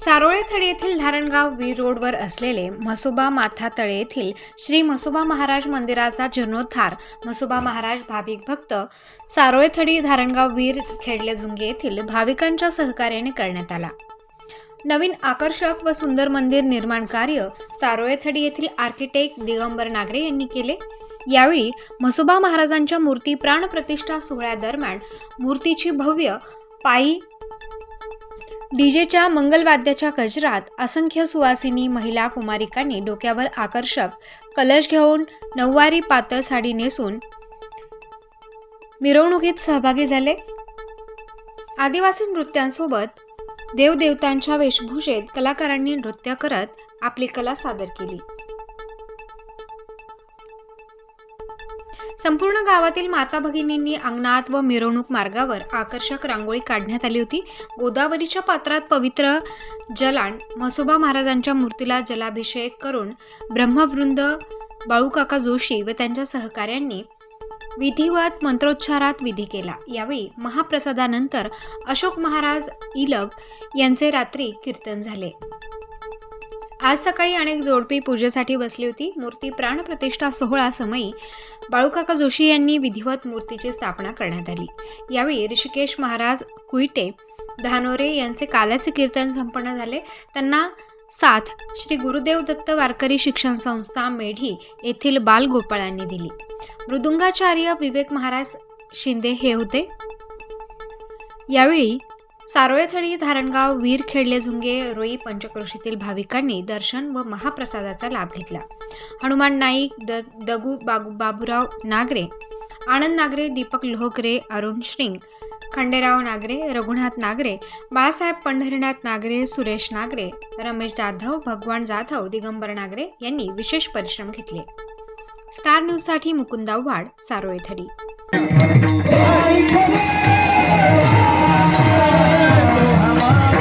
सारोळेथडी येथील धारणगाव वीर रोडवर असलेले म्हसोबा माथातळे येथील श्री म्हसोबा महाराज मंदिराचा जीर्णोद्धार म्हसोबा महाराज भाविक भक्त सारोळेथडी धारणगाव वीर खेडलेझुंगे येथील भाविकांच्या सहकार्याने करण्यात आला। नवीन आकर्षक व सुंदर मंदिर निर्माण कार्य सारोळेथडी येथील आर्किटेक्ट दिगंबर नागरे यांनी केले। यावेळी म्हसोबा महाराजांच्या मूर्ती प्राण प्रतिष्ठा सोहळ्यादरम्यान मूर्तीची भव्य पायी डीजेच्या मंगलवाद्याच्या गजरात असंख्य सुवासिनी महिला कुमारिकांनी डोक्यावर आकर्षक कलश घेऊन नऊवारी पातळ साडी नेसून मिरवणुकीत सहभागी झाले। आदिवासी नृत्यांसोबत देवदेवतांच्या वेशभूषेत कलाकारांनी नृत्य करत आपली कला सादर केली। संपूर्ण गावातील माता भगिनींनी अंगणात व मिरवणूक मार्गावर आकर्षक रांगोळी काढण्यात आली होती। गोदावरीच्या पात्रात पवित्र जलांड म्हसोबा महाराजांच्या मूर्तीला जलाभिषेक करून ब्रह्मवृंद बाळूकाका जोशी व त्यांच्या सहकाऱ्यांनी विधिवत मंत्रोच्चारात विधी केला। यावेळी महाप्रसादानंतर अशोक महाराज इलग यांचे रात्री कीर्तन झाले। आज सकाळी अनेक जोडपी पूजेसाठी बसली होती। मूर्ती प्राणप्रतिष्ठा सोहळा समयी बाळूकाका जोशी यांनी विधिवत मूर्तीची स्थापना करण्यात आली। यावेळी ऋषिकेश महाराज कुईटे धानोरे यांचे काल्याचे कीर्तन संपन्न झाले। त्यांना साथ श्री गुरुदेव दत्त वारकरी शिक्षण संस्था मेढी येथील बालगोपाळांनी दिली। मृदुंगाचार्य विवेक महाराज शिंदे हे होते। यावेळी सारोळेथडी धारणगाव वीर खेडलेझुंगे रोई पंचक्रोशीतील भाविकांनी दर्शन व महाप्रसादाचा लाभ घेतला। हनुमान नाईक, दगू बाबूराव नागरे, आनंद नागरे, दीपक लोहकरे, अरुण श्रिंग, खंडेराव नागरे, रघुनाथ नागरे, बाळासाहेब पंढरीनाथ नागरे, सुरेश नागरे, रमेश जाधव, भगवान जाधव, दिगंबर नागरे यांनी विशेष परिश्रम घेतले। स्टार न्यूज साठी मुकुंद आव्हाड, सारोळेथडी।